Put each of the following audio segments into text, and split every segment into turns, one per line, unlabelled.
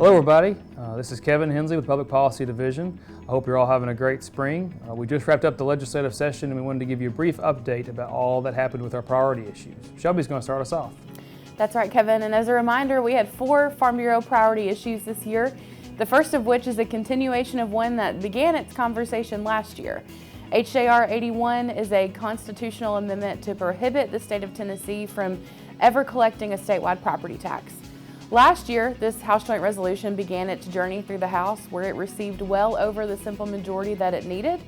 Hello everybody, this is Kevin Hensley with Public Policy Division. I hope you're all having a great spring. We just wrapped up the legislative session and we wanted to give you a brief update about all that happened with our priority issues. Shelby's going to start us off.
That's right, Kevin, and as a reminder, we had 4 Farm Bureau priority issues this year, the first of which is a continuation of one that began its conversation last year. HJR 81 is a constitutional amendment to prohibit the state of Tennessee from ever collecting a statewide property tax. Last year, this House Joint Resolution began its journey through the House, where it received well over the simple majority that it needed.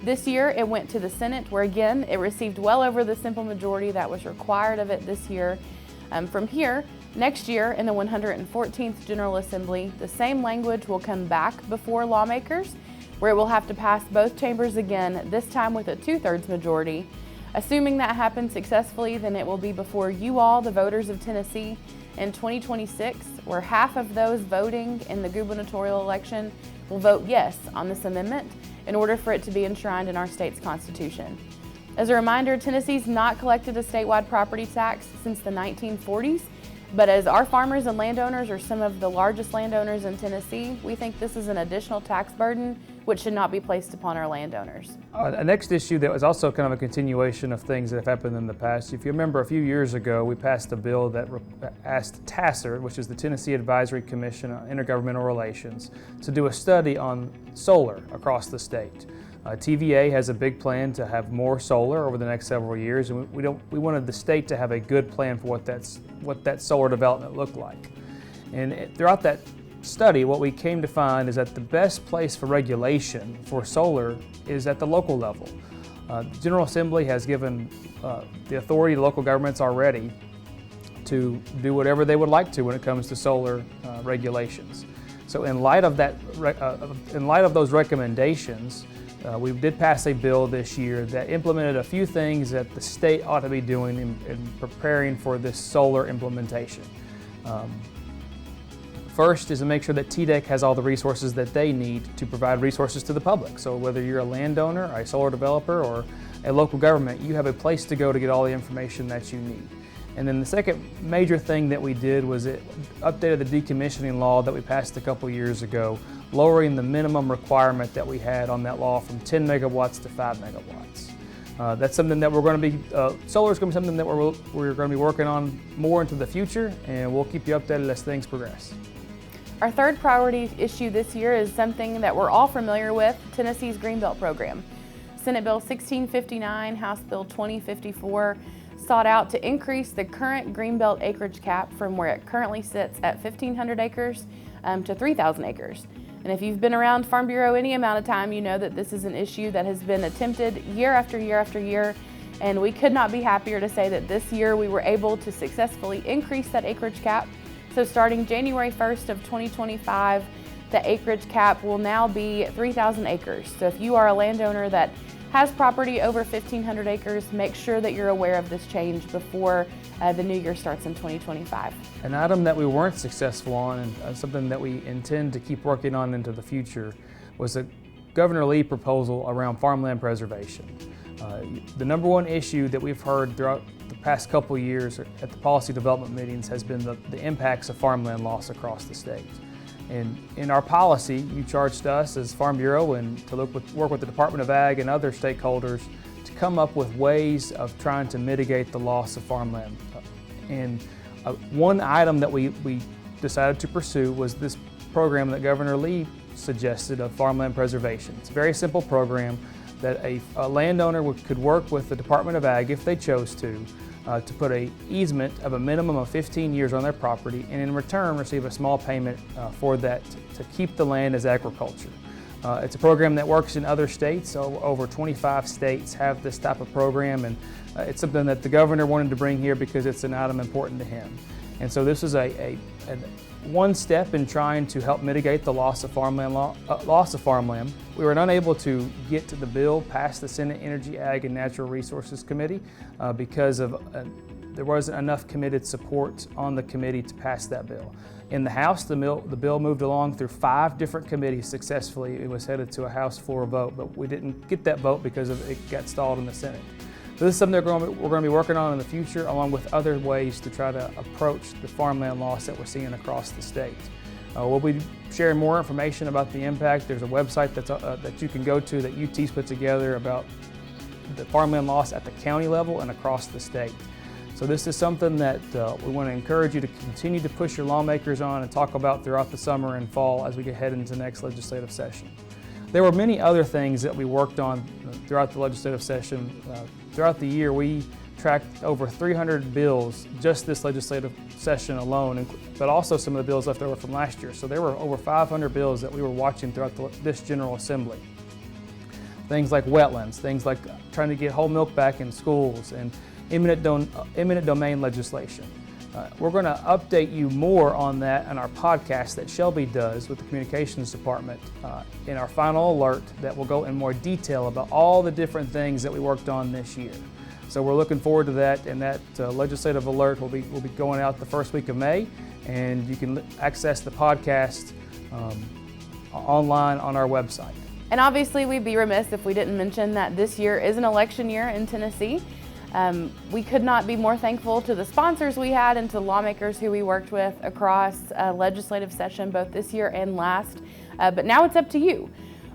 This year, it went to the Senate, where again, it received well over the simple majority that was required of it this year. From here, next year in the 114th General Assembly, the same language will come back before lawmakers, where it will have to pass both chambers again, this time with a 2/3 majority. Assuming that happens successfully, then it will be before you all, the voters of Tennessee, in 2026, where half of those voting in the gubernatorial election will vote yes on this amendment in order for it to be enshrined in our state's constitution. As a reminder, Tennessee's not collected a statewide property tax since the 1940s, but as our farmers and landowners are some of the largest landowners in Tennessee, we think this is an additional tax burden which should not be placed upon our landowners.
The next issue that was also kind of a continuation of things that have happened in the past. If you remember, a few years ago, we passed a bill that asked TASER, which is the Tennessee Advisory Commission on Intergovernmental Relations, to do a study on solar across the state. TVA has a big plan to have more solar over the next several years, and we wanted the state to have a good plan for what that solar development looked like. And throughout that study, what we came to find is that the best place for regulation for solar is at the local level. The General Assembly has given the authority to local governments already to do whatever they would like to when it comes to solar regulations. So in light of those recommendations, we did pass a bill this year that implemented a few things that the state ought to be doing in preparing for this solar implementation. First is to make sure that TDEC has all the resources that they need to provide resources to the public. So whether you're a landowner, a solar developer, or a local government, you have a place to go to get all the information that you need. And then the second major thing that we did was it updated the decommissioning law that we passed a couple years ago, lowering the minimum requirement that we had on that law from 10 megawatts to 5 megawatts. That's something that we're going to be, solar is going to be something that we're going to be working on more into the future, and we'll keep you updated as things progress.
Our third priority issue this year is something that we're all familiar with, Tennessee's Greenbelt program. Senate Bill 1659, House Bill 2054 sought out to increase the current Greenbelt acreage cap from where it currently sits at 1,500 acres to 3,000 acres. And if you've been around Farm Bureau any amount of time, you know that this is an issue that has been attempted year after year after year, and we could not be happier to say that this year we were able to successfully increase that acreage cap. So starting January 1st of 2025, the acreage cap will now be 3,000 acres. So if you are a landowner that has property over 1,500 acres, make sure that you're aware of this change before the new year starts in 2025.
An item that we weren't successful on, and something that we intend to keep working on into the future, was a Governor Lee proposal around farmland preservation. The number one issue that we've heard throughout the past couple years at the policy development meetings has been the impacts of farmland loss across the state. And in our policy, you charged us as Farm Bureau and to work with the Department of Ag and other stakeholders to come up with ways of trying to mitigate the loss of farmland. And one item that we decided to pursue was this program that Governor Lee suggested of farmland preservation. It's a very simple program that a landowner could work with the Department of Ag if they chose to put an easement of a minimum of 15 years on their property, and in return receive a small payment for that to keep the land as agriculture. It's a program that works in other states. So over 25 states have this type of program, and it's something that the governor wanted to bring here because it's an item important to him. And so this is a one step in trying to help mitigate the loss of farmland. We were unable to get to the bill past the Senate Energy, Ag, and Natural Resources Committee because there wasn't enough committed support on the committee to pass that bill. In the House, the bill moved along through 5 different committees successfully. It was headed to a House floor vote, but we didn't get that vote because it got stalled in the Senate. So this is something we're going to be working on in the future, along with other ways to try to approach the farmland loss that we're seeing across the state. We'll be sharing more information about the impact. There's a website that you can go to that UT's put together about the farmland loss at the county level and across the state. So this is something that we want to encourage you to continue to push your lawmakers on and talk about throughout the summer and fall as we get head into the next legislative session. There were many other things that we worked on throughout the legislative session. Throughout the year, we tracked over 300 bills just this legislative session alone, but also some of the bills left over from last year. So there were over 500 bills that we were watching throughout this General Assembly. Things like wetlands, things like trying to get whole milk back in schools, and eminent domain legislation. We're going to update you more on that in our podcast that Shelby does with the Communications Department in our final alert that will go in more detail about all the different things that we worked on this year. So we're looking forward to that, and that legislative alert will be going out the first week of May, and you can access the podcast online on our website.
And obviously we'd be remiss if we didn't mention that this year is an election year in Tennessee. We could not be more thankful to the sponsors we had and to lawmakers who we worked with across legislative session both this year and last. But now it's up to you.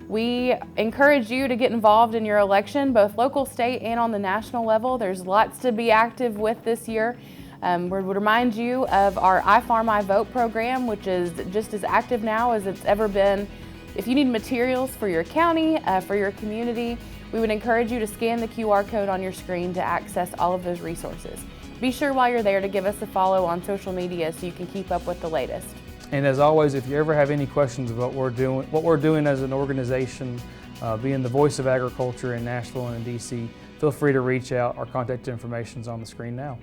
We encourage you to get involved in your election, both local, state, and on the national level. There's lots to be active with this year. We would remind you of our iArmIVote program, which is just as active now as it's ever been. If you need materials for your county, for your community, we would encourage you to scan the QR code on your screen to access all of those resources. Be sure while you're there to give us a follow on social media so you can keep up with the latest.
And as always, if you ever have any questions about what we're doing as an organization, being the voice of agriculture in Nashville and in DC, feel free to reach out. Our contact information is on the screen now.